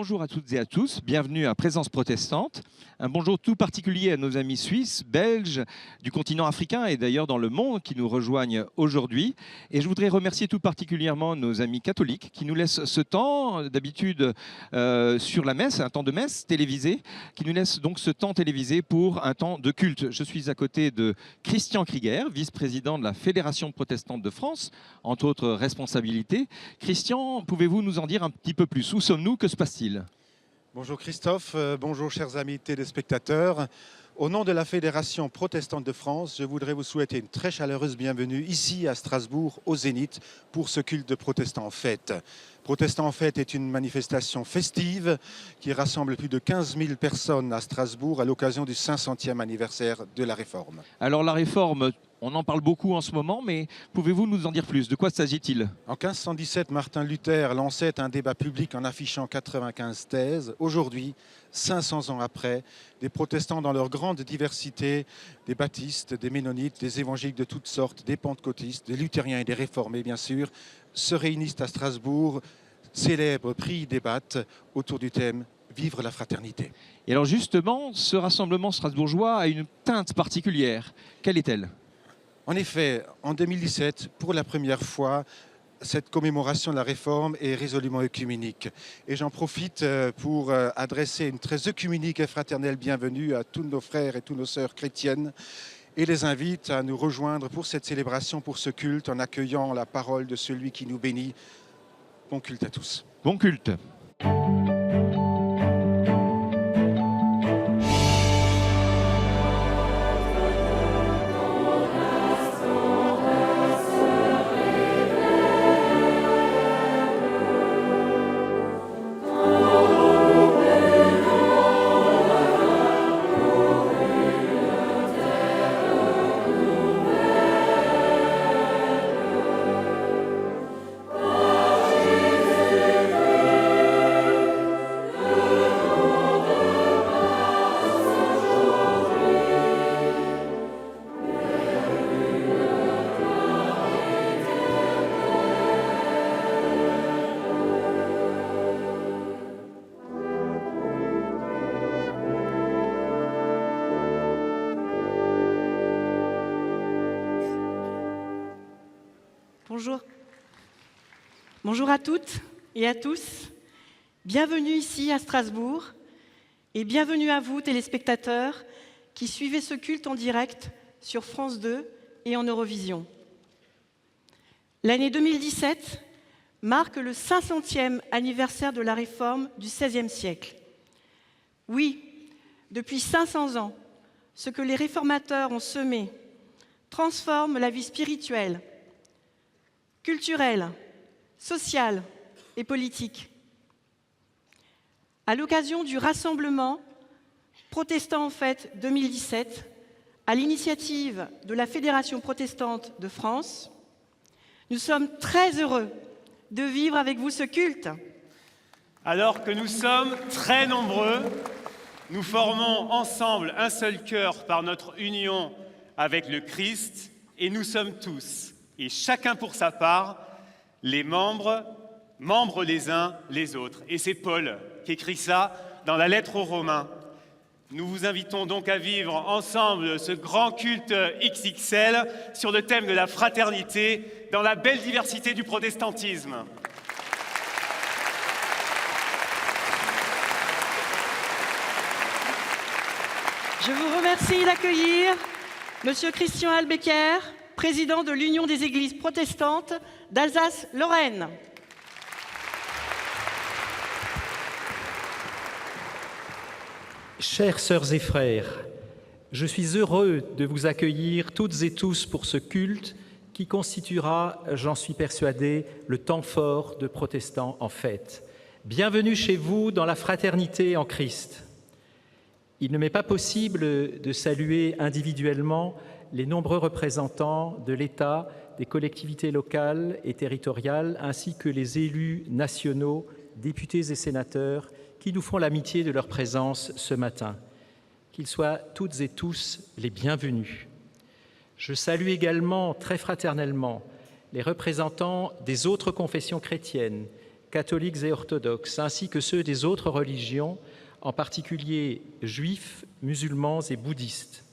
Bonjour à toutes et à tous, bienvenue à Présence protestante. Un bonjour tout particulier à nos amis suisses, belges, du continent africain et d'ailleurs dans le monde qui nous rejoignent aujourd'hui. Et je voudrais remercier tout particulièrement nos amis catholiques qui nous laissent ce temps, d'habitude sur la messe, un temps de messe télévisé, qui nous laissent donc ce temps télévisé pour un temps de culte. Je suis à côté de Christian Krieger, vice-président de la Fédération protestante de France, entre autres responsabilités. Christian, pouvez-vous nous en dire un petit peu plus? Où sommes-nous? Que se passe-t-il? Bonjour Christophe, bonjour chers amis téléspectateurs. Au nom de la Fédération protestante de France, je voudrais vous souhaiter une très chaleureuse bienvenue ici à Strasbourg, au Zénith, pour ce culte de Protestants en fête. Protestants en fête est une manifestation festive qui rassemble plus de 15 000 personnes à Strasbourg à l'occasion du 500e anniversaire de la Réforme. Alors la Réforme, on en parle beaucoup en ce moment, mais pouvez-vous nous en dire plus? De quoi s'agit-il? En 1517, Martin Luther lançait un débat public en affichant 95 thèses. Aujourd'hui, 500 ans après, des protestants dans leur grande diversité, des baptistes, des ménonites, des évangéliques de toutes sortes, des pentecôtistes, des luthériens et des réformés bien sûr, se réunissent à Strasbourg, célèbrent, prient, débattent autour du thème « Vivre la fraternité ». Et alors justement, ce rassemblement strasbourgeois a une teinte particulière. Quelle est-elle? En effet, en 2017, pour la première fois, cette commémoration de la Réforme est résolument œcuménique. Et j'en profite pour adresser une très œcuménique et fraternelle bienvenue à tous nos frères et toutes nos sœurs chrétiennes et les invite à nous rejoindre pour cette célébration, pour ce culte, en accueillant la parole de celui qui nous bénit. Bon culte à tous. Bon culte. Bonjour. Bonjour à toutes et à tous. Bienvenue ici à Strasbourg et bienvenue à vous, téléspectateurs, qui suivez ce culte en direct sur France 2 et en Eurovision. L'année 2017 marque le 500e anniversaire de la Réforme du XVIe siècle. Oui, depuis 500 ans, ce que les réformateurs ont semé transforme la vie spirituelle, culturelle, sociale et politique. À l'occasion du rassemblement Protestants en fête 2017, à l'initiative de la Fédération protestante de France, nous sommes très heureux de vivre avec vous ce culte. Alors que nous sommes très nombreux, nous formons ensemble un seul cœur par notre union avec le Christ et nous sommes tous, et chacun pour sa part, les membres les uns les autres. Et c'est Paul qui écrit ça dans la lettre aux Romains. Nous vous invitons donc à vivre ensemble ce grand culte XXL sur le thème de la fraternité dans la belle diversité du protestantisme. Je vous remercie d'accueillir Monsieur Christian Albecker, président de l'Union des Églises protestantes d'Alsace-Lorraine. Chères sœurs et frères, je suis heureux de vous accueillir toutes et tous pour ce culte qui constituera, j'en suis persuadé, le temps fort de Protestants en fête. Bienvenue chez vous dans la fraternité en Christ. Il ne m'est pas possible de saluer individuellement les nombreux représentants de l'État, des collectivités locales et territoriales, ainsi que les élus nationaux, députés et sénateurs, qui nous font l'amitié de leur présence ce matin. Qu'ils soient toutes et tous les bienvenus. Je salue également très fraternellement les représentants des autres confessions chrétiennes catholiques et orthodoxes, ainsi que ceux des autres religions, en particulier juifs, musulmans et bouddhistes.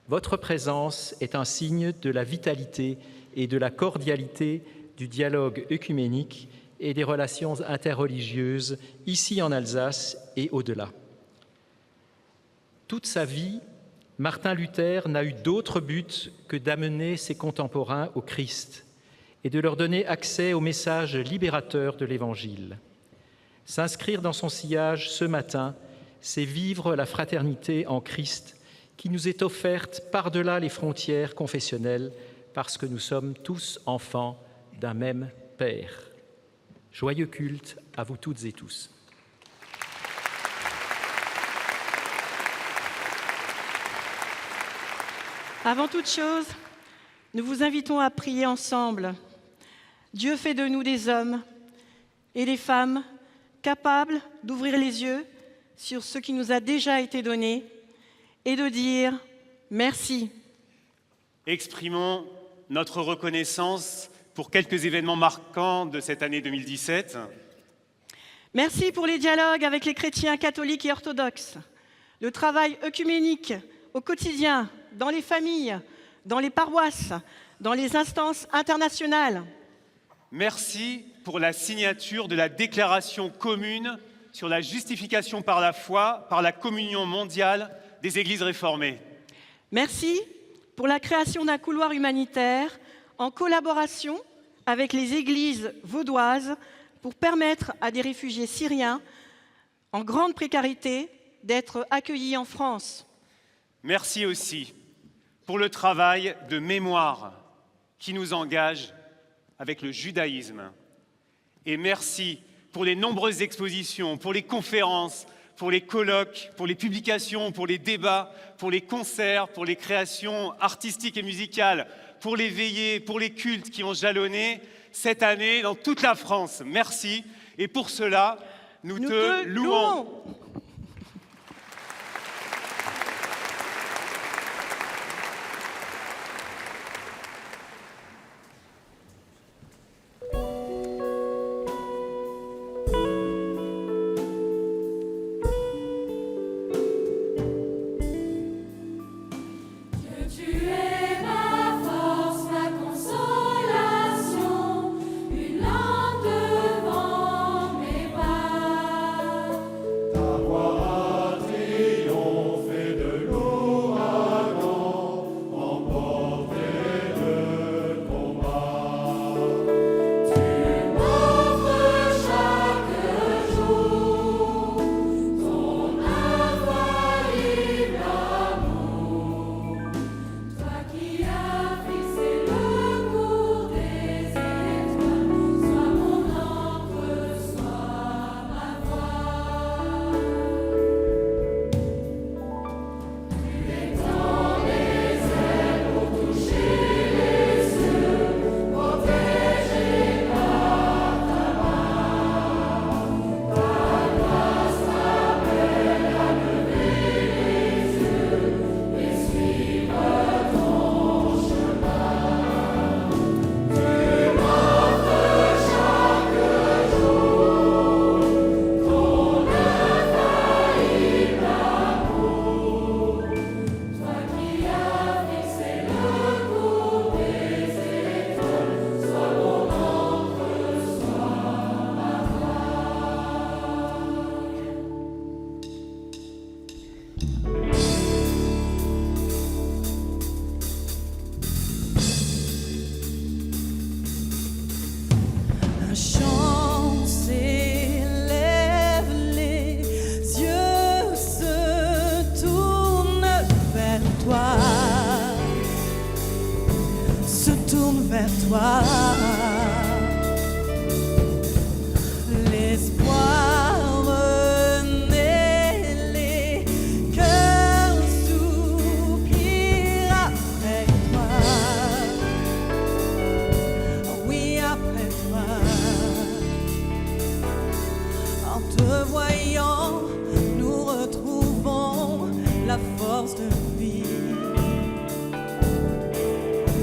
Votre présence est un signe de la vitalité et de la cordialité du dialogue œcuménique et des relations interreligieuses ici en Alsace et au-delà. Toute sa vie, Martin Luther n'a eu d'autre but que d'amener ses contemporains au Christ et de leur donner accès au message libérateur de l'Évangile. S'inscrire dans son sillage ce matin, c'est vivre la fraternité en Christ qui nous est offerte par-delà les frontières confessionnelles parce que nous sommes tous enfants d'un même Père. Joyeux culte à vous toutes et tous. Avant toute chose, nous vous invitons à prier ensemble. Dieu fait de nous des hommes et des femmes capables d'ouvrir les yeux sur ce qui nous a déjà été donné et de dire merci. Exprimons notre reconnaissance pour quelques événements marquants de cette année 2017. Merci pour les dialogues avec les chrétiens catholiques et orthodoxes, le travail œcuménique au quotidien, dans les familles, dans les paroisses, dans les instances internationales. Merci pour la signature de la déclaration commune sur la justification par la foi, par la communion mondiale des églises réformées. Merci pour la création d'un couloir humanitaire en collaboration avec les églises vaudoises pour permettre à des réfugiés syriens en grande précarité d'être accueillis en France. Merci aussi pour le travail de mémoire qui nous engage avec le judaïsme. Et merci pour les nombreuses expositions, pour les conférences, pour les colloques, pour les publications, pour les débats, pour les concerts, pour les créations artistiques et musicales, pour les veillées, pour les cultes qui ont jalonné cette année dans toute la France. Merci. Et pour cela, nous te louons.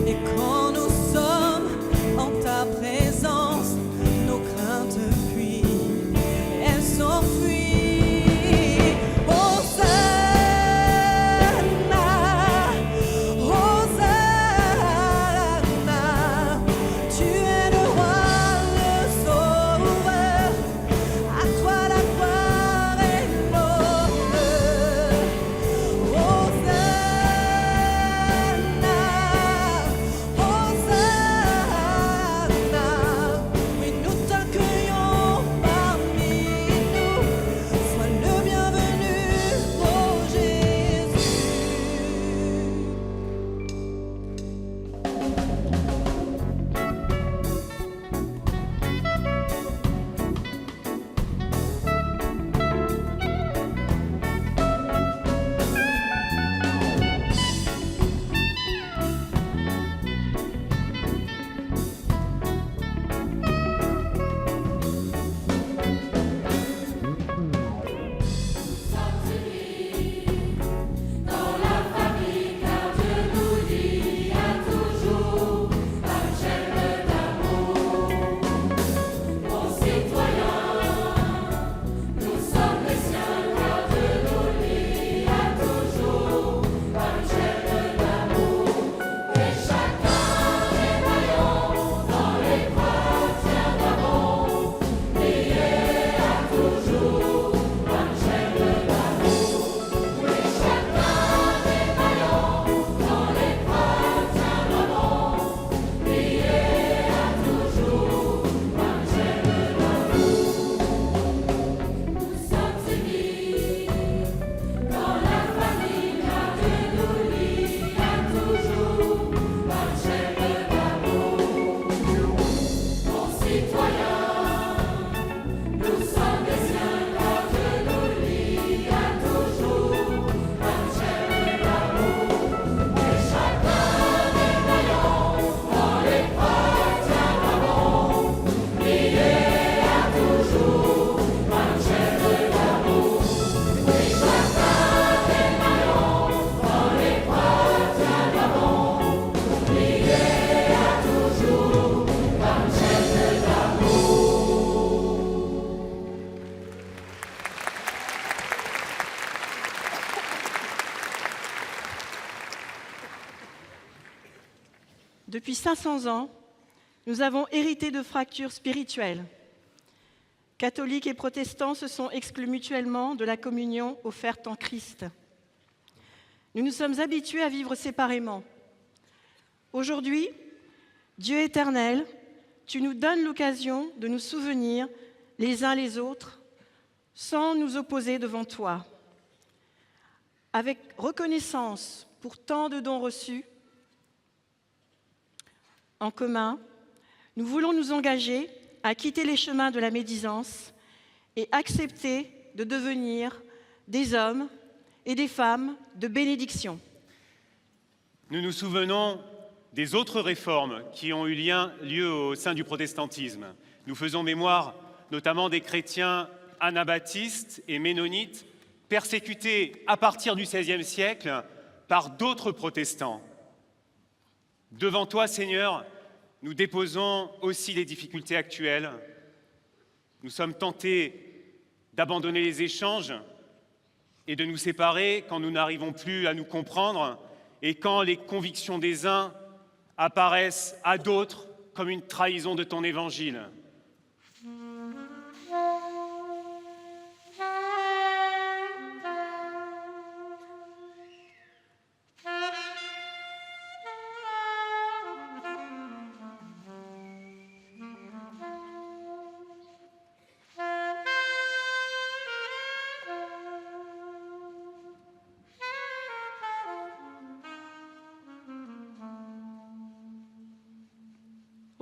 Et quand nous sommes depuis 500 ans, nous avons hérité de fractures spirituelles. Catholiques et protestants se sont exclus mutuellement de la communion offerte en Christ. Nous nous sommes habitués à vivre séparément. Aujourd'hui, Dieu éternel, tu nous donnes l'occasion de nous souvenir les uns les autres sans nous opposer devant toi. Avec reconnaissance pour tant de dons reçus en commun, nous voulons nous engager à quitter les chemins de la médisance et accepter de devenir des hommes et des femmes de bénédiction. Nous nous souvenons des autres réformes qui ont eu lieu au sein du protestantisme. Nous faisons mémoire notamment des chrétiens anabaptistes et ménonites persécutés à partir du XVIe siècle par d'autres protestants. Devant toi, Seigneur, nous déposons aussi les difficultés actuelles. Nous sommes tentés d'abandonner les échanges et de nous séparer quand nous n'arrivons plus à nous comprendre et quand les convictions des uns apparaissent à d'autres comme une trahison de ton évangile.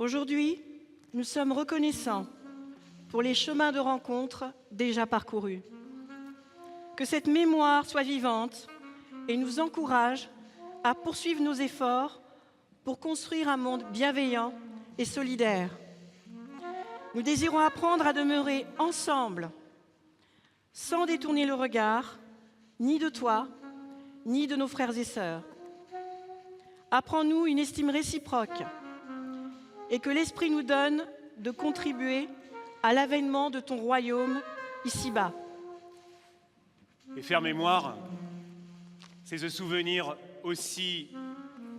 Aujourd'hui, nous sommes reconnaissants pour les chemins de rencontre déjà parcourus. Que cette mémoire soit vivante et nous encourage à poursuivre nos efforts pour construire un monde bienveillant et solidaire. Nous désirons apprendre à demeurer ensemble, sans détourner le regard, ni de toi, ni de nos frères et sœurs. Apprends-nous une estime réciproque et que l'Esprit nous donne de contribuer à l'avènement de ton royaume ici-bas. Et faire mémoire, c'est se souvenir aussi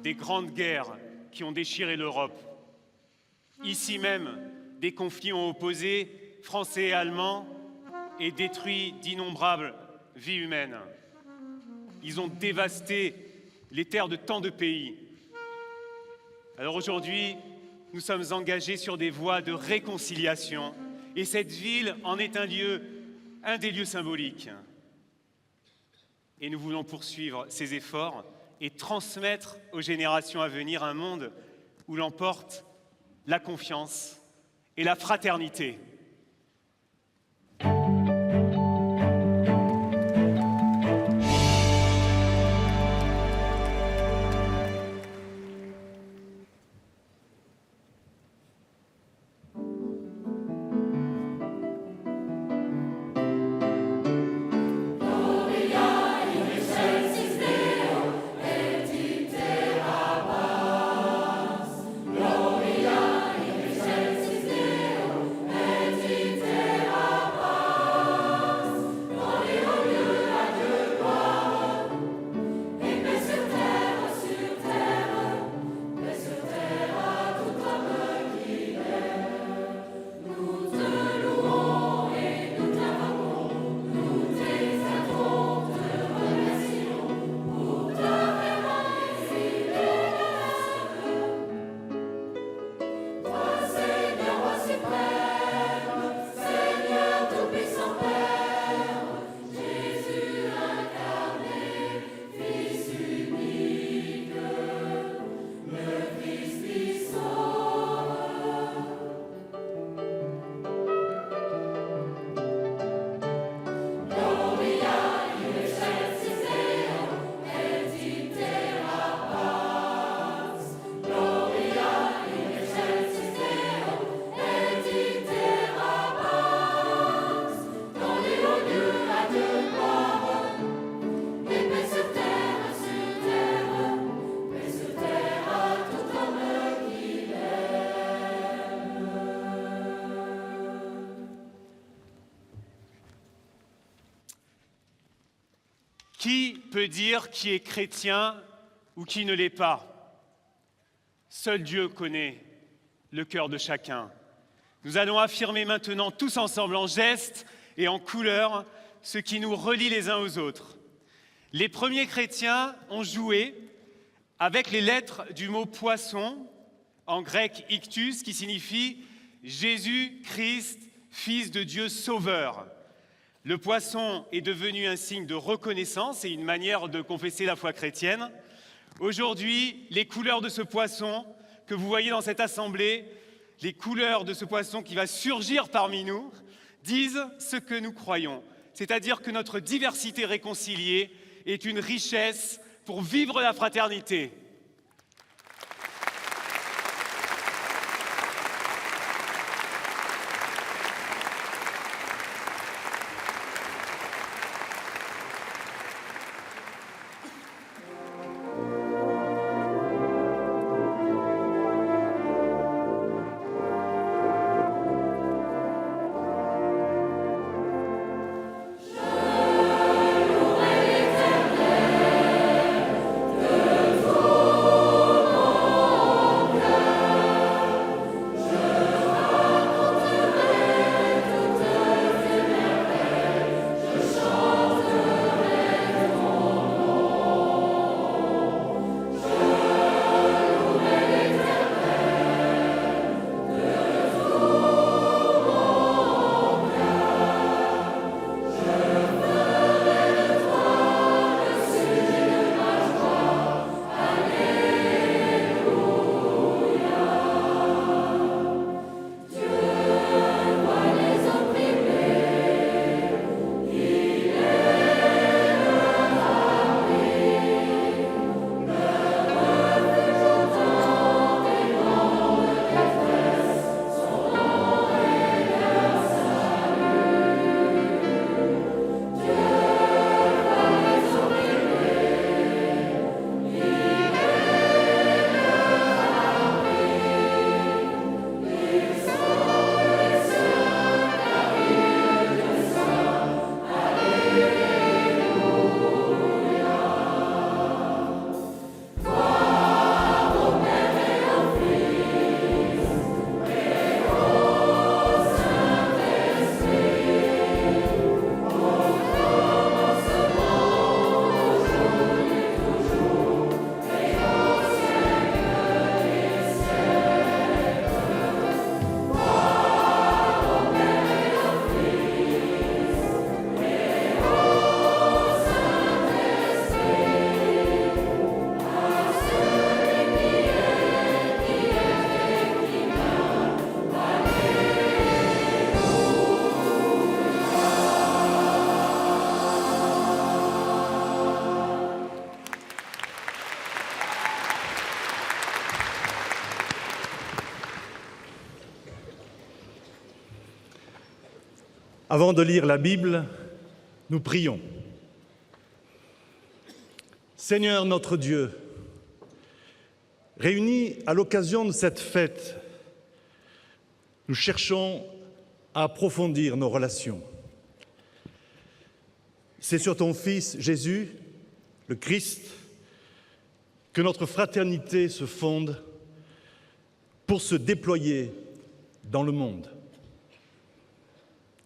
des grandes guerres qui ont déchiré l'Europe. Ici même, des conflits ont opposé Français et Allemands et détruit d'innombrables vies humaines. Ils ont dévasté les terres de tant de pays. Alors aujourd'hui, nous sommes engagés sur des voies de réconciliation et cette ville en est un des lieux symboliques. Et nous voulons poursuivre ces efforts et transmettre aux générations à venir un monde où l'emporte la confiance et la fraternité. Qui peut dire qui est chrétien ou qui ne l'est pas? Seul Dieu connaît le cœur de chacun. Nous allons affirmer maintenant tous ensemble en gestes et en couleurs ce qui nous relie les uns aux autres. Les premiers chrétiens ont joué avec les lettres du mot poisson, en grec ictus, qui signifie Jésus-Christ, Fils de Dieu Sauveur. Le poisson est devenu un signe de reconnaissance et une manière de confesser la foi chrétienne. Aujourd'hui, les couleurs de ce poisson que vous voyez dans cette assemblée, les couleurs de ce poisson qui va surgir parmi nous, disent ce que nous croyons. C'est-à-dire que notre diversité réconciliée est une richesse pour vivre la fraternité. Avant de lire la Bible, nous prions. Seigneur notre Dieu, réunis à l'occasion de cette fête, nous cherchons à approfondir nos relations. C'est sur ton Fils Jésus, le Christ, que notre fraternité se fonde pour se déployer dans le monde.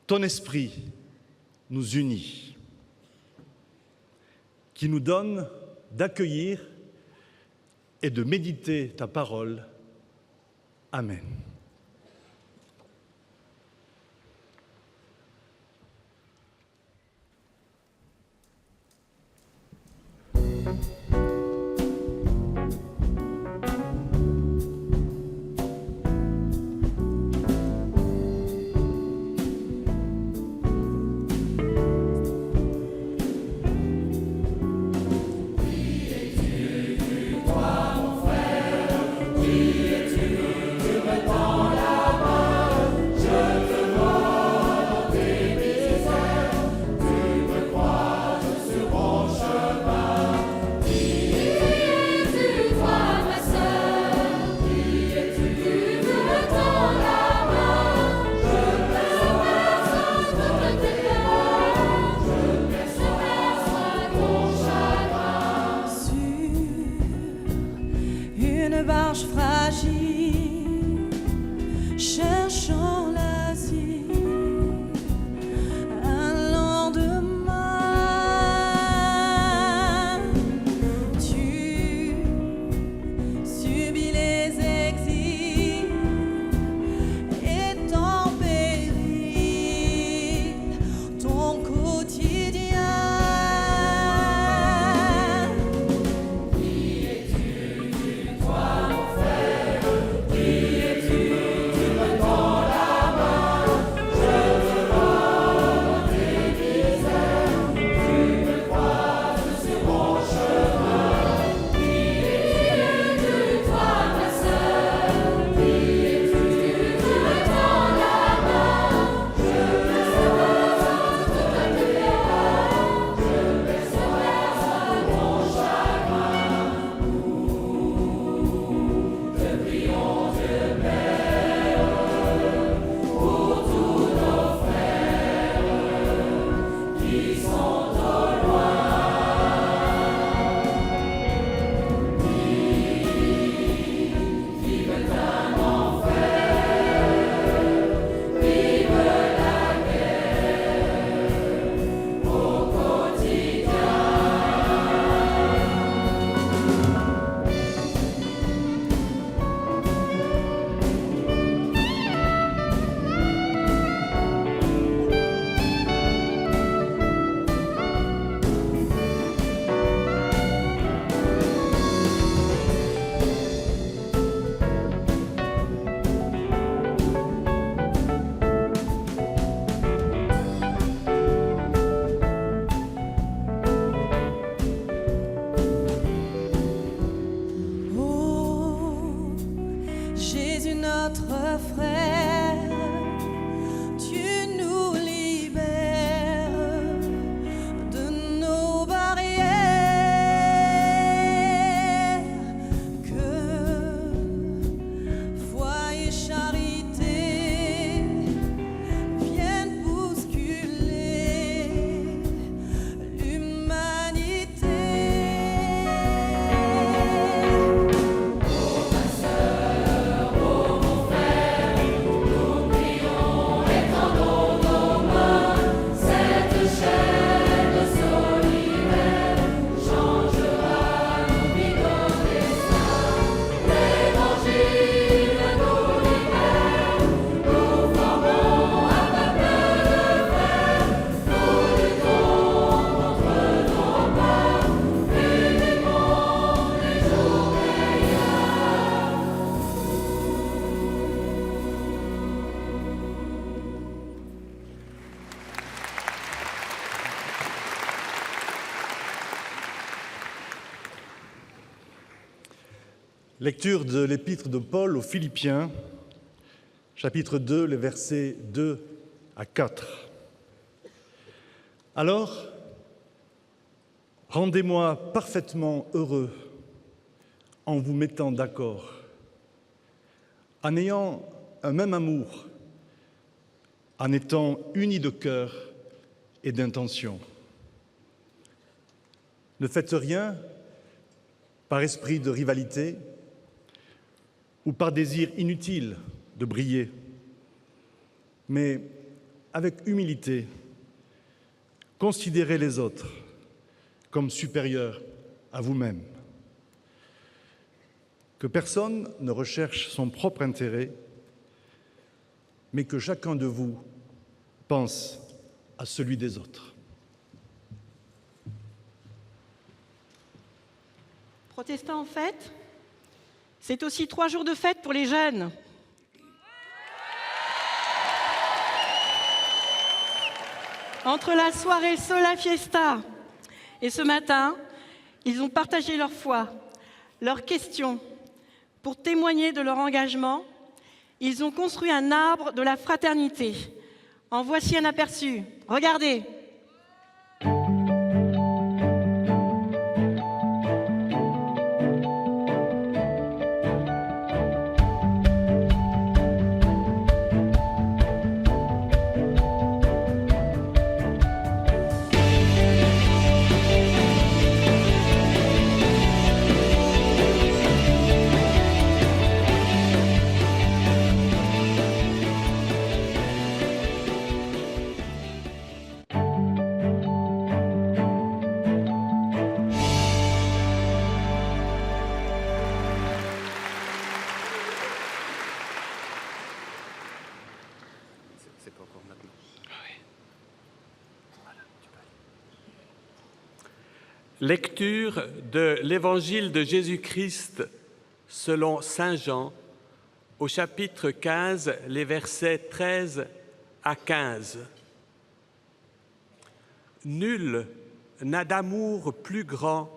Ton esprit nous unit, qui nous donne d'accueillir et de méditer ta parole. Amen. Qui es-tu que me parles? cherchant l'asile, un lendemain, tu subis les exils et ton péril, ton quotidien. Oh, Jésus notre frère, tu nous libères de nos barrières, que foi et charité viennent bousculer l'humanité. Lecture de l'épître de Paul aux Philippiens, chapitre 2, les versets 2 à 4. Alors, rendez-moi parfaitement heureux en vous mettant d'accord, en ayant un même amour, en étant unis de cœur et d'intention. Ne faites rien par esprit de rivalité ou par désir inutile de briller, mais avec humilité, considérez les autres comme supérieurs à vous-même. Que personne ne recherche son propre intérêt, mais que chacun de vous pense à celui des autres. Protestants en fête, c'est aussi 3 jours de fête pour les jeunes. Entre la soirée Sola Fiesta et ce matin, ils ont partagé leur foi, leurs questions. Pour témoigner de leur engagement, ils ont construit un arbre de la fraternité. En voici un aperçu. Regardez. c'est pas encore maintenant. Lecture de l'Évangile de Jésus-Christ selon Saint Jean, au chapitre 15, les versets 13 à 15. Nul n'a d'amour plus grand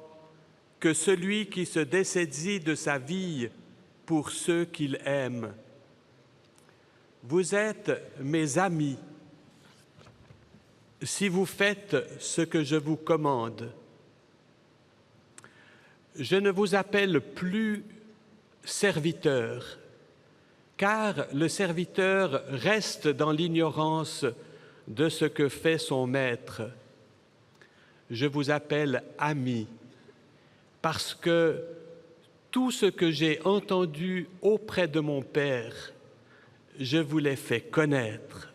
que celui qui se dessaisit de sa vie pour ceux qu'il aime. Vous êtes mes amis si vous faites ce que je vous commande. Je ne vous appelle plus serviteur, car le serviteur reste dans l'ignorance de ce que fait son maître. Je vous appelle ami, parce que tout ce que j'ai entendu auprès de mon Père, je vous l'ai fait connaître.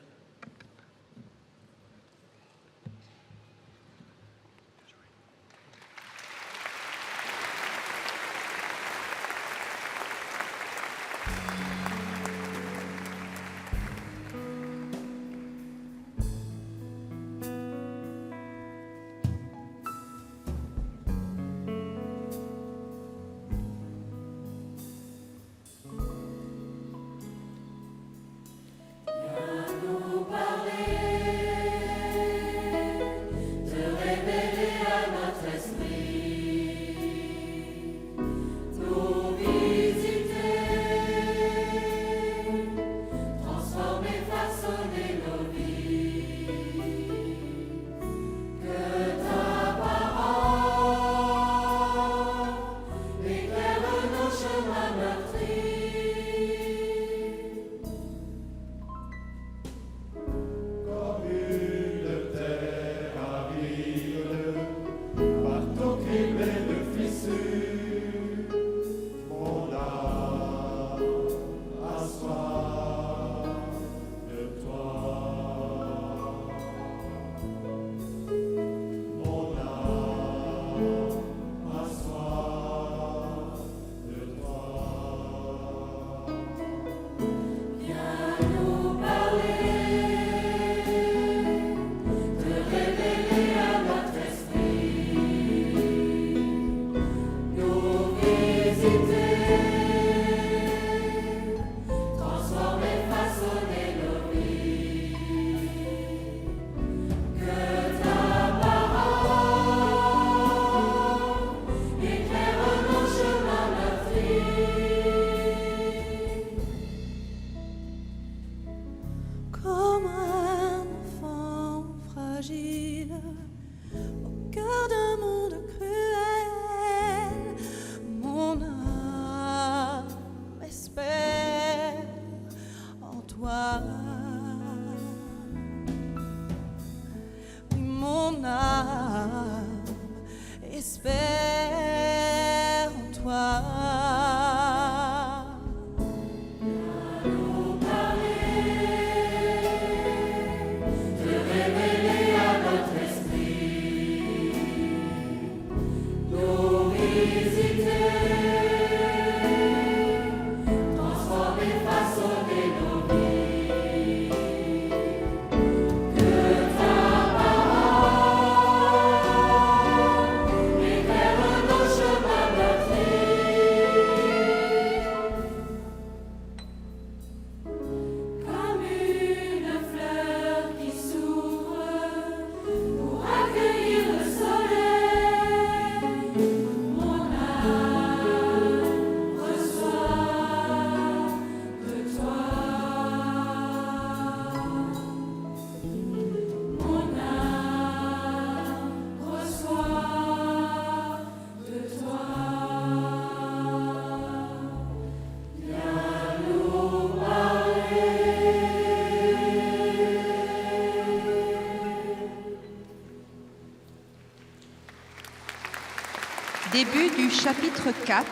Début du chapitre 4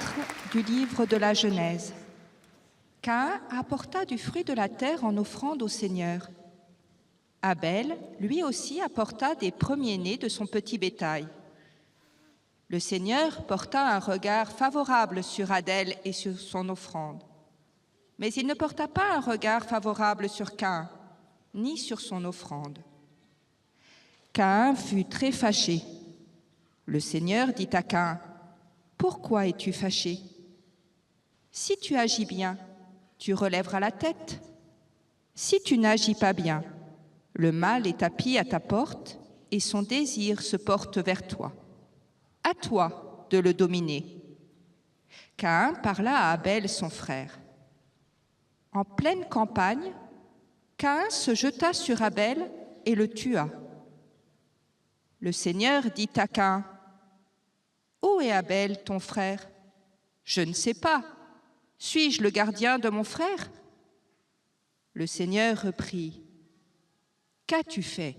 du livre de la Genèse. Caïn apporta du fruit de la terre en offrande au Seigneur. Abel, lui aussi, apporta des premiers-nés de son petit bétail. Le Seigneur porta un regard favorable sur Abel et sur son offrande. Mais il ne porta pas un regard favorable sur Caïn. ni sur son offrande. Caïn fut très fâché. Le Seigneur dit à Caïn, « Pourquoi es-tu fâché? Si tu agis bien, tu relèveras la tête. Si tu n'agis pas bien, le mal est tapis à ta porte et son désir se porte vers toi. À toi de le dominer. » Caïn parla à Abel, son frère. En pleine campagne, Caïn se jeta sur Abel et le tua. Le Seigneur dit à Caïn, « Où est Abel, ton frère? Je ne sais pas. Suis-je le gardien de mon frère? » Le Seigneur reprit, « Qu'as-tu fait? »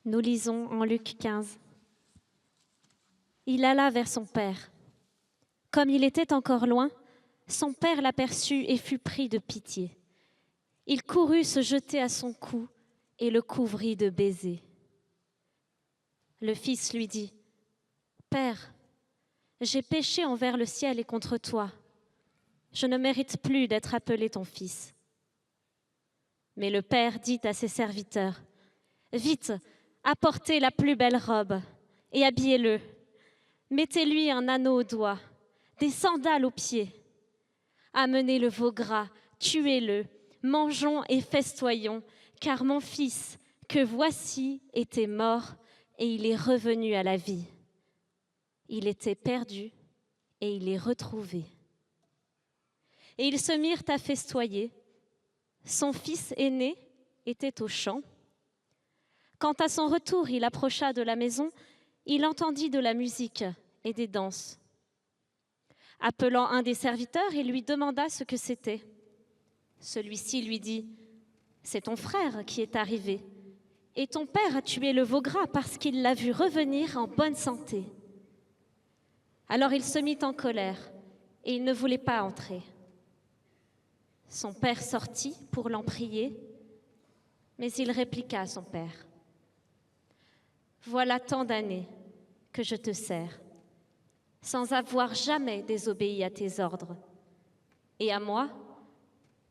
Nous lisons en Luc 15. Il alla vers son père. Comme il était encore loin, son père l'aperçut et fut pris de pitié. Il courut se jeter à son cou et le couvrit de baisers. Le fils lui dit, « Père, j'ai péché envers le ciel et contre toi. Je ne mérite plus d'être appelé ton fils. » Mais le père dit à ses serviteurs, « Vite, apportez la plus belle robe et habillez-le. Mettez-lui un anneau au doigt, des sandales aux pieds. Amenez le veau gras, tuez-le, mangeons et festoyons, car mon fils, que voici, était mort et il est revenu à la vie. Il était perdu et il est retrouvé. » Et ils se mirent à festoyer. Son fils aîné était au champ. Quand à son retour il approcha de la maison, il entendit de la musique et des danses. Appelant un des serviteurs, il lui demanda ce que c'était. Celui-ci lui dit, « C'est ton frère qui est arrivé, et ton père a tué le veau gras parce qu'il l'a vu revenir en bonne santé. » Alors il se mit en colère, et il ne voulait pas entrer. Son père sortit pour l'en prier, mais il répliqua à son père, « Voilà tant d'années que je te sers, sans avoir jamais désobéi à tes ordres. Et à moi,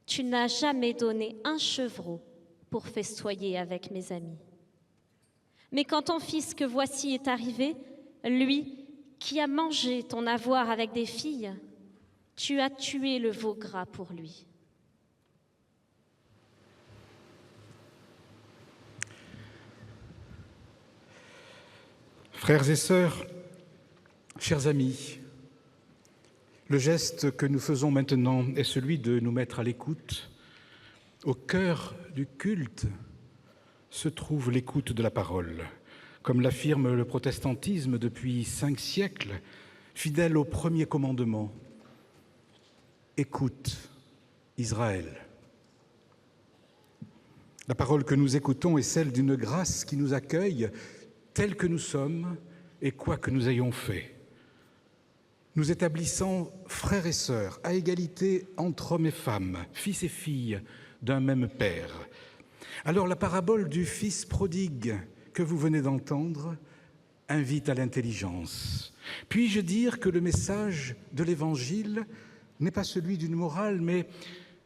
tu n'as jamais donné un chevreau pour festoyer avec mes amis. Mais quand ton fils que voici est arrivé, lui qui a mangé ton avoir avec des filles, tu as tué le veau gras pour lui. » Frères et sœurs, chers amis, le geste que nous faisons maintenant est celui de nous mettre à l'écoute. Au cœur du culte se trouve l'écoute de la parole. Comme l'affirme le protestantisme depuis 5 siècles, fidèle au premier commandement, écoute Israël. La parole que nous écoutons est celle d'une grâce qui nous accueille tels que nous sommes et quoi que nous ayons fait. Nous établissant frères et sœurs à égalité entre hommes et femmes, fils et filles d'un même Père. Alors la parabole du Fils prodigue que vous venez d'entendre invite à l'intelligence. Puis-je dire que le message de l'Évangile n'est pas celui d'une morale, mais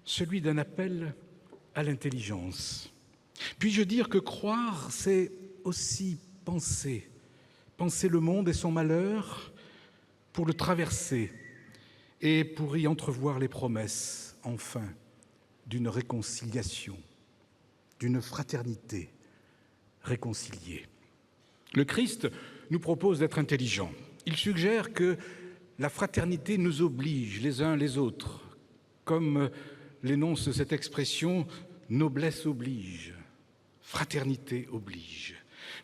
celui d'un appel à l'intelligence. Puis-je dire que croire, c'est aussi penser le monde et son malheur pour le traverser et pour y entrevoir les promesses, enfin, d'une réconciliation, d'une fraternité réconciliée. Le Christ nous propose d'être intelligents. Il suggère que la fraternité nous oblige les uns les autres, comme l'énonce cette expression « noblesse oblige », fraternité oblige.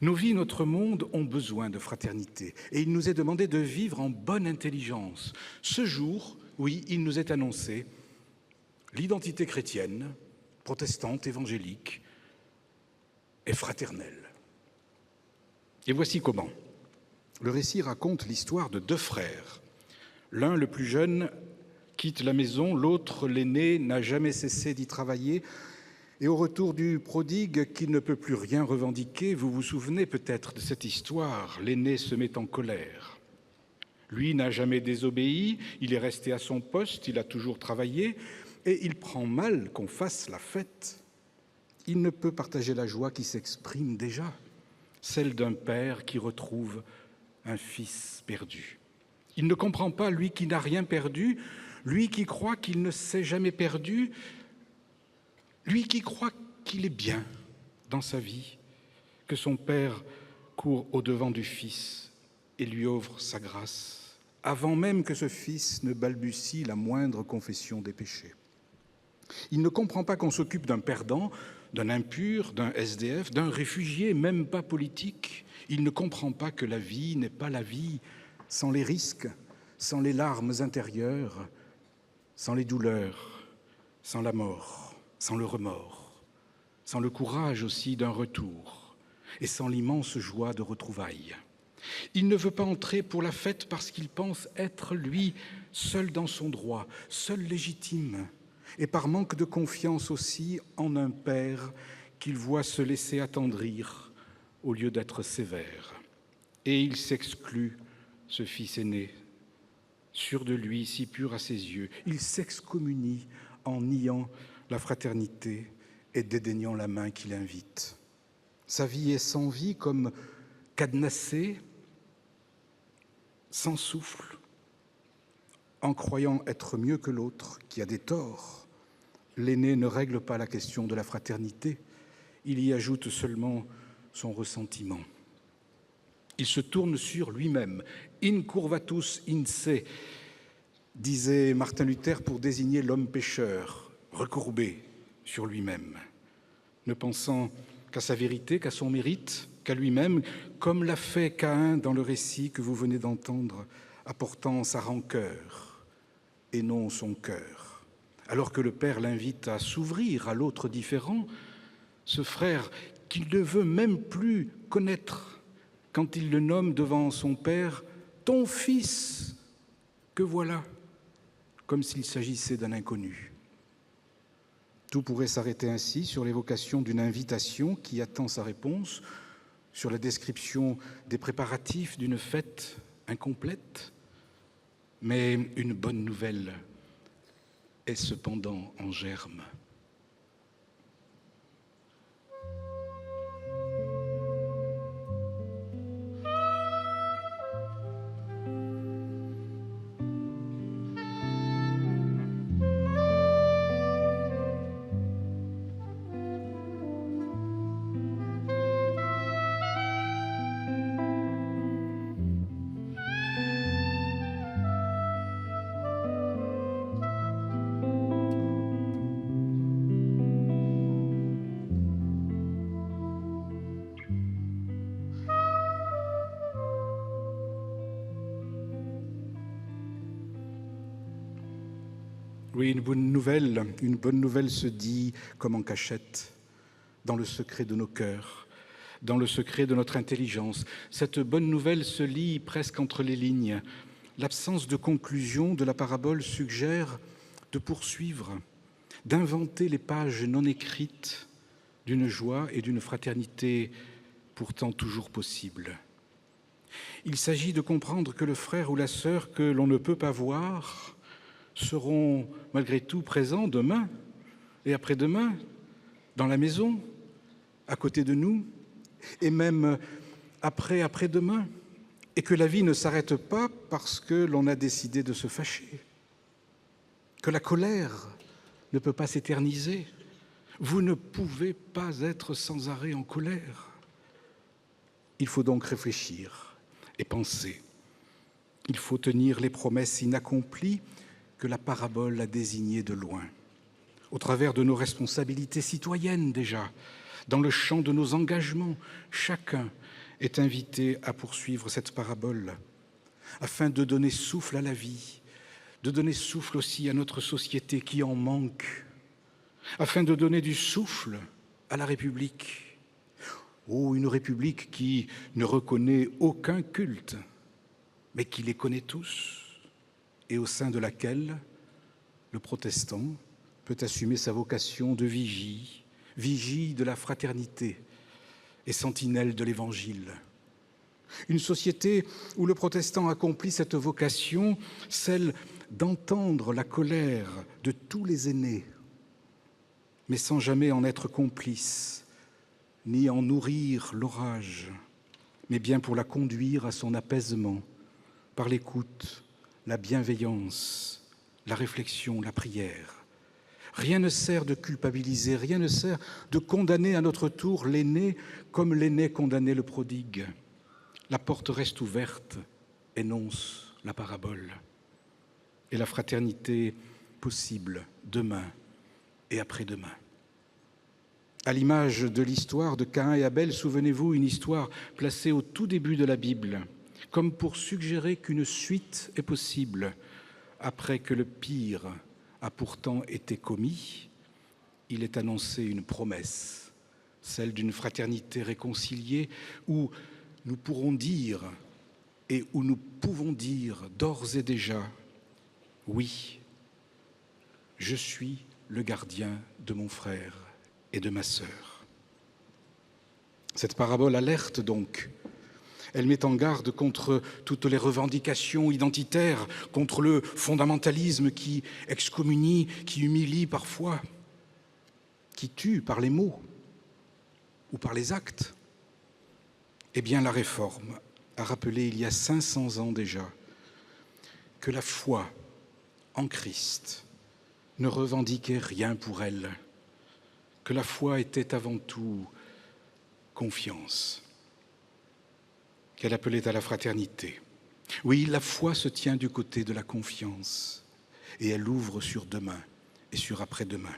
Nos vies, notre monde ont besoin de fraternité et il nous est demandé de vivre en bonne intelligence. Ce jour, oui, il nous est annoncé l'identité chrétienne, protestante, évangélique, est fraternelle. Et voici comment. Le récit raconte l'histoire de 2 frères. L'un, le plus jeune, quitte la maison, l'autre, l'aîné, n'a jamais cessé d'y travailler. Et au retour du prodigue qui ne peut plus rien revendiquer, vous vous souvenez peut-être de cette histoire, l'aîné se met en colère. Lui n'a jamais désobéi, il est resté à son poste, il a toujours travaillé, et il prend mal qu'on fasse la fête. Il ne peut partager la joie qui s'exprime déjà, celle d'un père qui retrouve un fils perdu. Il ne comprend pas, lui qui n'a rien perdu, lui qui croit qu'il ne s'est jamais perdu, lui qui croit qu'il est bien dans sa vie, que son père court au-devant du fils et lui offre sa grâce, avant même que ce fils ne balbutie la moindre confession des péchés. Il ne comprend pas qu'on s'occupe d'un perdant, d'un impur, d'un SDF, d'un réfugié, même pas politique. Il ne comprend pas que la vie n'est pas la vie sans les risques, sans les larmes intérieures, sans les douleurs, sans la mort, sans le remords, sans le courage aussi d'un retour et sans l'immense joie de retrouvailles. Il ne veut pas entrer pour la fête parce qu'il pense être, lui, seul dans son droit, seul légitime, et par manque de confiance aussi en un père qu'il voit se laisser attendrir au lieu d'être sévère. Et il s'exclut, ce fils aîné, sûr de lui, si pur à ses yeux. Il s'excommunie en niant la fraternité et dédaignant la main qui l'invite. Sa vie est sans vie, comme cadenassée, sans souffle, en croyant être mieux que l'autre qui a des torts. L'aîné ne règle pas la question de la fraternité, il y ajoute seulement son ressentiment. Il se tourne sur lui-même. Incurvatus in se, disait Martin Luther pour désigner l'homme pécheur, recourbé sur lui-même, ne pensant qu'à sa vérité, qu'à son mérite, qu'à lui-même, comme l'a fait Caïn dans le récit que vous venez d'entendre, apportant sa rancœur et non son cœur. Alors que le Père l'invite à s'ouvrir à l'autre différent, ce frère qu'il ne veut même plus connaître, quand il le nomme devant son Père, « ton fils, que voilà », comme s'il s'agissait d'un inconnu. Tout pourrait s'arrêter ainsi sur l'évocation d'une invitation qui attend sa réponse, sur la description des préparatifs d'une fête incomplète, mais une bonne nouvelle est cependant en germe. Oui, une bonne nouvelle se dit comme en cachette, dans le secret de nos cœurs, dans le secret de notre intelligence. Cette bonne nouvelle se lit presque entre les lignes. L'absence de conclusion de la parabole suggère de poursuivre, d'inventer les pages non écrites d'une joie et d'une fraternité pourtant toujours possible. Il s'agit de comprendre que le frère ou la sœur que l'on ne peut pas voir seront malgré tout présents demain et après-demain, dans la maison, à côté de nous, et même après-demain, et que la vie ne s'arrête pas parce que l'on a décidé de se fâcher, que la colère ne peut pas s'éterniser. Vous ne pouvez pas être sans arrêt en colère. Il faut donc réfléchir et penser. Il faut tenir les promesses inaccomplies que la parabole a désignées de loin, au travers de nos responsabilités citoyennes déjà, dans le champ de nos engagements. Chacun est invité à poursuivre cette parabole afin de donner souffle à la vie, de donner souffle aussi à notre société qui en manque, afin de donner du souffle à la République. Oh, une République qui ne reconnaît aucun culte, mais qui les connaît tous, et au sein de laquelle le protestant peut assumer sa vocation de vigie, vigie de la fraternité et sentinelle de l'Évangile. Une société où le protestant accomplit cette vocation, celle d'entendre la colère de tous les aînés, mais sans jamais en être complice, ni en nourrir l'orage, mais bien pour la conduire à son apaisement, par l'écoute, la bienveillance, la réflexion, la prière. Rien ne sert de culpabiliser, rien ne sert de condamner à notre tour l'aîné comme l'aîné condamnait le prodigue. La porte reste ouverte, énonce la parabole. Et la fraternité possible demain et après-demain. À l'image de l'histoire de Caïn et Abel, souvenez-vous, une histoire placée au tout début de la Bible, comme pour suggérer qu'une suite est possible après que le pire a pourtant été commis. Il est annoncé une promesse, celle d'une fraternité réconciliée où nous pourrons dire et où nous pouvons dire d'ores et déjà « Oui, je suis le gardien de mon frère et de ma sœur ». Cette parabole alerte donc. Elle met en garde contre toutes les revendications identitaires, contre le fondamentalisme qui excommunie, qui humilie parfois, qui tue par les mots ou par les actes. Eh bien, la Réforme a rappelé il y a 500 ans déjà que la foi en Christ ne revendiquait rien pour elle, que la foi était avant tout confiance, qu'elle appelait à la fraternité. Oui, la foi se tient du côté de la confiance et elle ouvre sur demain et sur après-demain.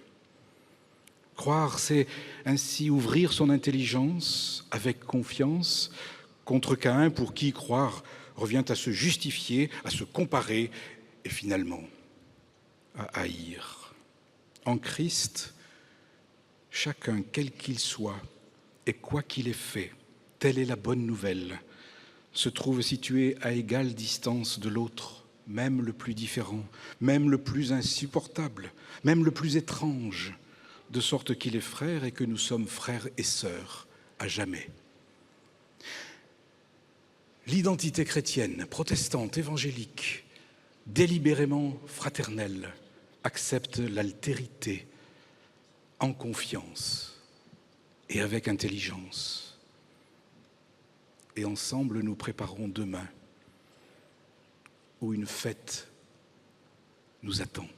Croire, c'est ainsi ouvrir son intelligence avec confiance contre Caïn pour qui croire revient à se justifier, à se comparer et finalement à haïr. En Christ, chacun, quel qu'il soit et quoi qu'il ait fait, telle est la bonne nouvelle, se trouve situé à égale distance de l'autre, même le plus différent, même le plus insupportable, même le plus étrange, de sorte qu'il est frère et que nous sommes frères et sœurs à jamais. L'identité chrétienne, protestante, évangélique, délibérément fraternelle, accepte l'altérité en confiance et avec intelligence. Et ensemble, nous préparons demain où une fête nous attend.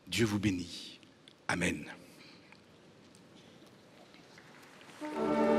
Dieu vous bénit. Amen. Oh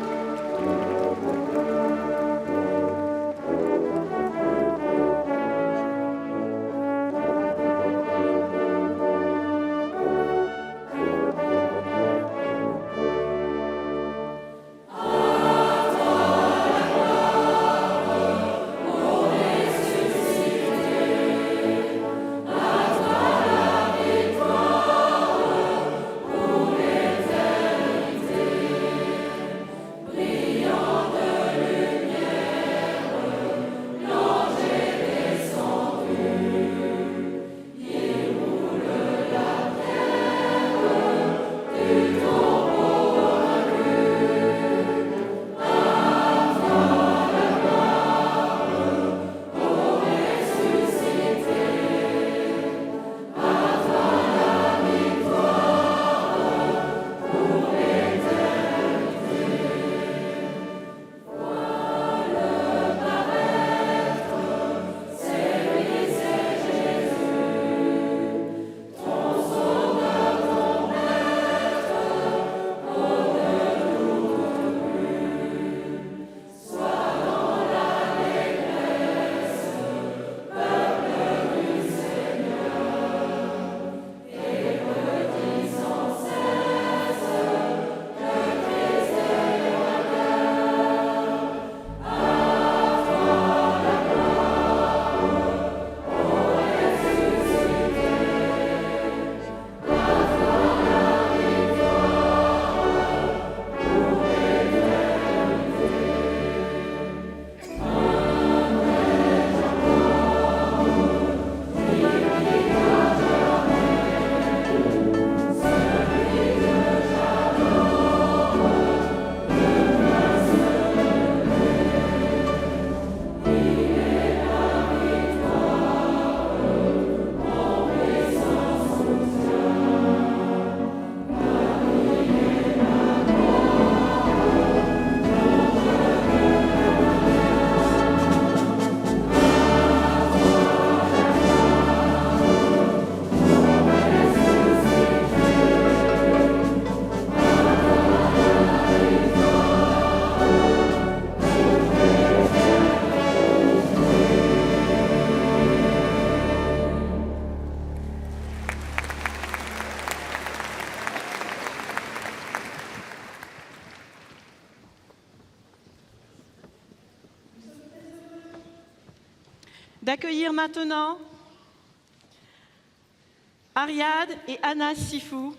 d'accueillir maintenant Ariad et Anas Sifou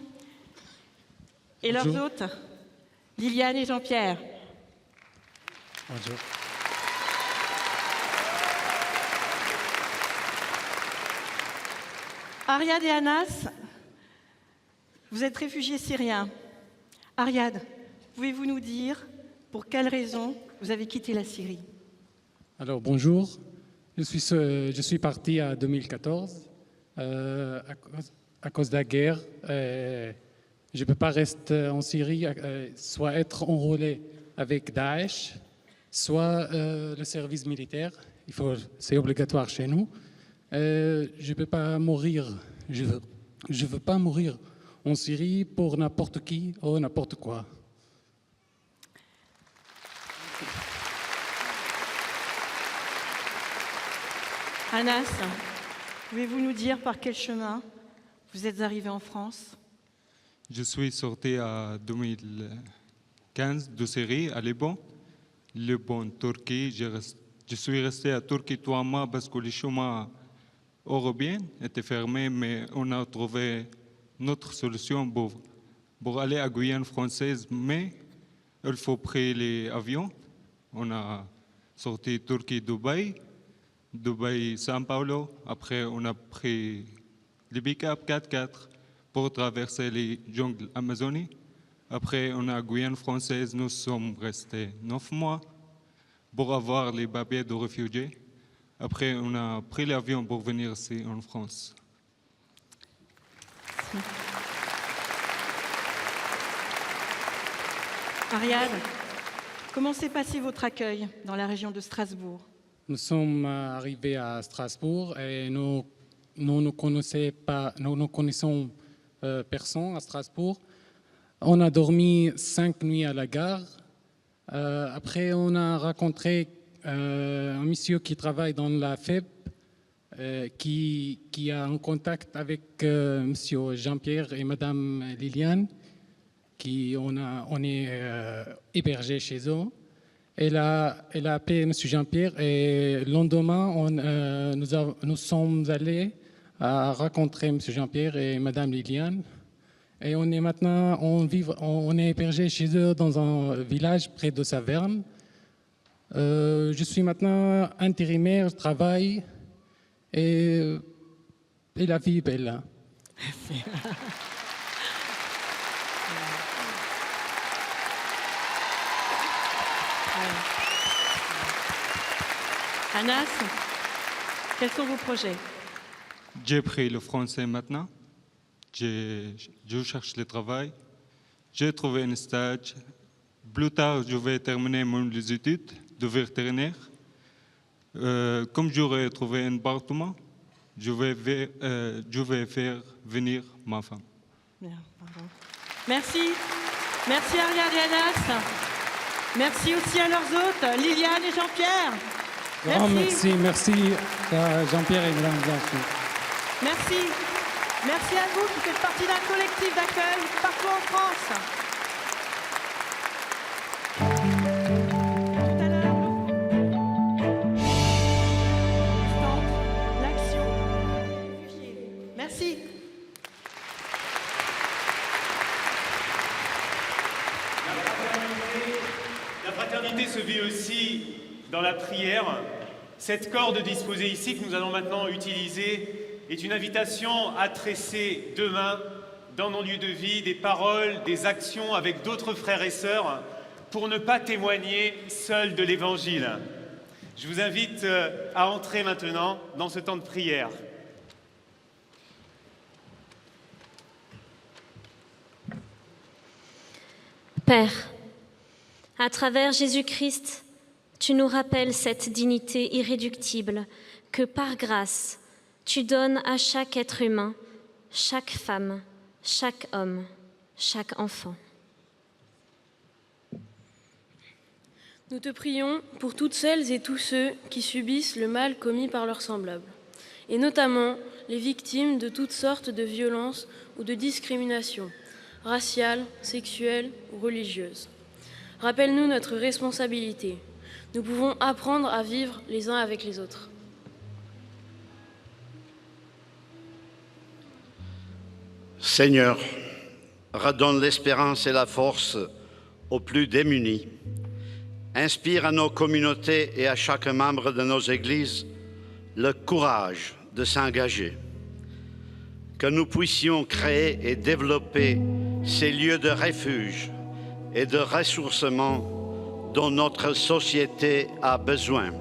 et leurs hôtes, Liliane et Jean-Pierre. Bonjour. Ariad et Anas, vous êtes réfugiés syriens. Ariad, pouvez-vous nous dire pour quelles raisons vous avez quitté la Syrie? Alors bonjour, je suis parti en 2014 à cause de la guerre. Je ne peux pas rester en Syrie, soit être enrôlé avec Daesh, soit le service militaire. C'est obligatoire chez nous. Je ne peux pas mourir. Je veux pas mourir en Syrie pour n'importe qui ou n'importe quoi. Anas, pouvez-vous nous dire par quel chemin vous êtes arrivé en France? Je suis sorti en 2015 de Syrie, à Liban. Liban, Turquie. Je suis resté à Turquie 3 mois parce que les chemins européens étaient fermés, mais on a trouvé notre solution pour aller à Guyane française, mais il faut prendre les avions. On a sorti Turquie, Dubaï, São Paulo. Après, on a pris les pick-up 4x4 pour traverser les jungles amazoniques. Après, on a Guyane française. Nous sommes restés 9 mois pour avoir les papiers de réfugiés. Après, on a pris l'avion pour venir ici en France. Ariad, comment s'est passé votre accueil dans la région de Strasbourg? Nous sommes arrivés à Strasbourg et nous ne connaissons personne à Strasbourg. On a dormi 5 nuits à la gare. Après, on a rencontré un monsieur qui travaille dans la FEB, qui a un contact avec monsieur Jean-Pierre et madame Liliane, on est hébergés chez eux. Elle a appelé M. Jean-Pierre et le lendemain, nous sommes allés à rencontrer M. Jean-Pierre et Mme Liliane. Et on est hébergés chez eux dans un village près de Saverne. Je suis maintenant intérimaire, je travaille et la vie est belle. Merci. Anas, quels sont vos projets? J'ai pris le français maintenant. Je cherche le travail. J'ai trouvé un stage. Plus tard, je vais terminer mes études de vétérinaire. Comme j'aurai trouvé un appartement, je vais faire venir ma femme. Bien, pardon. Merci. Merci Ariad et Anas. Merci aussi à leurs hôtes, Liliane et Jean-Pierre. Merci à Jean-Pierre et Mme Blanchot. Merci. Merci à vous qui faites partie d'un collectif d'accueil partout en France. Tout à l'heure, l'action des réfugiés. Merci. La fraternité se vit aussi dans la prière. Cette corde disposée ici, que nous allons maintenant utiliser, est une invitation à tresser demain, dans nos lieux de vie, des paroles, des actions avec d'autres frères et sœurs, pour ne pas témoigner seul de l'Évangile. Je vous invite à entrer maintenant dans ce temps de prière. Père, à travers Jésus-Christ, tu nous rappelles cette dignité irréductible que par grâce, tu donnes à chaque être humain, chaque femme, chaque homme, chaque enfant. Nous te prions pour toutes celles et tous ceux qui subissent le mal commis par leurs semblables, et notamment les victimes de toutes sortes de violences ou de discriminations, raciales, sexuelles ou religieuses. Rappelle-nous notre responsabilité. Nous pouvons apprendre à vivre les uns avec les autres. Seigneur, redonne l'espérance et la force aux plus démunis. Inspire à nos communautés et à chaque membre de nos églises le courage de s'engager. Que nous puissions créer et développer ces lieux de refuge et de ressourcement dont notre société a besoin.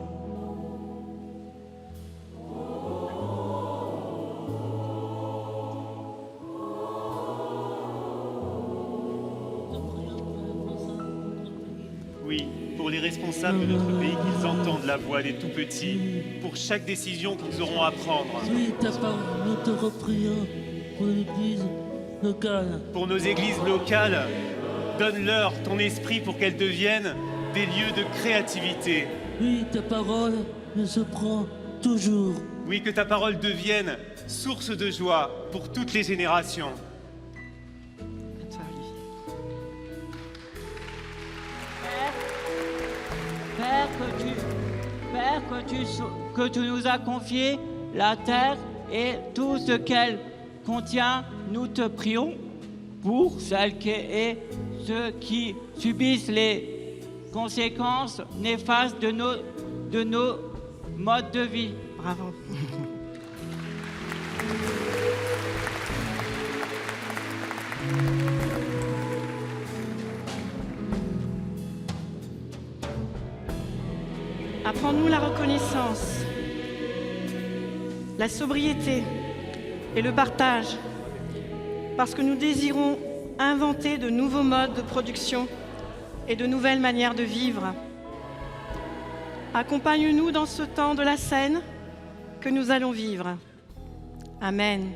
Oui, pour les responsables de notre pays, qu'ils entendent la voix des tout-petits, pour chaque décision qu'ils auront à prendre. Oui, ta parole, nous te reprions pour l'Église locale. Pour nos églises locales, donne-leur ton esprit pour qu'elles deviennent des lieux de créativité. Oui, ta parole ne se prend toujours. Oui, que ta parole devienne source de joie pour toutes les générations. Père, que tu nous as confié la terre et tout ce qu'elle contient, nous te prions pour celles et ceux qui subissent les conséquences néfastes de nos modes de vie. Bravo. Apprends-nous la reconnaissance, la sobriété et le partage, parce que nous désirons inventer de nouveaux modes de production et de nouvelles manières de vivre. Accompagne-nous dans ce temps de la scène que nous allons vivre. Amen.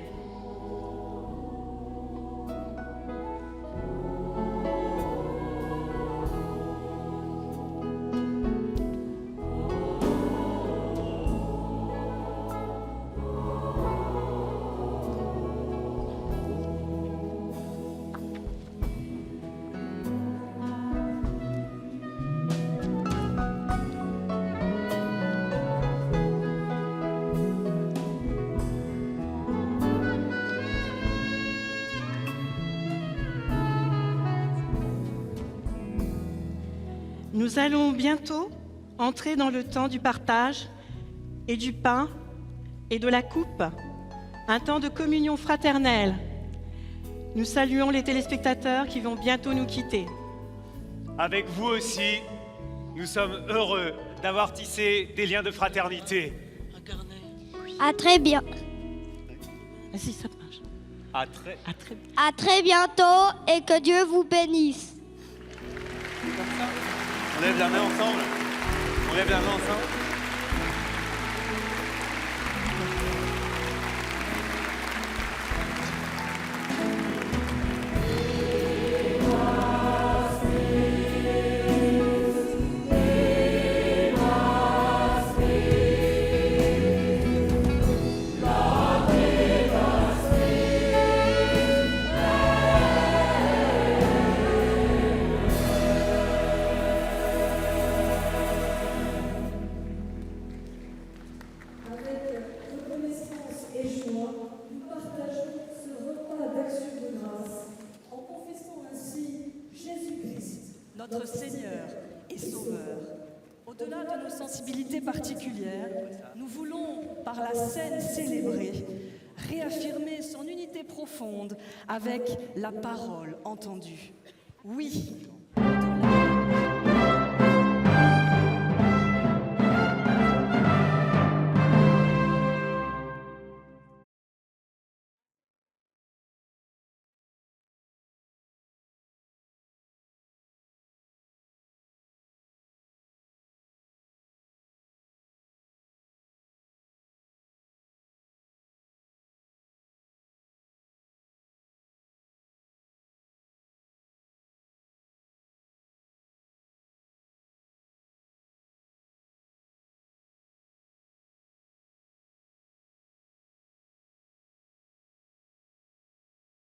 Nous allons bientôt entrer dans le temps du partage et du pain et de la coupe, un temps de communion fraternelle. Nous saluons les téléspectateurs qui vont bientôt nous quitter. Avec vous aussi, nous sommes heureux d'avoir tissé des liens de fraternité. À très bien. Vas-y, ça marche. À très bientôt et que Dieu vous bénisse. On lève la main ensemble. On lève la main ensemble. Notre Seigneur et Sauveur. Au-delà de nos sensibilités particulières, nous voulons, par la scène célébrée, réaffirmer son unité profonde avec la parole entendue. Oui,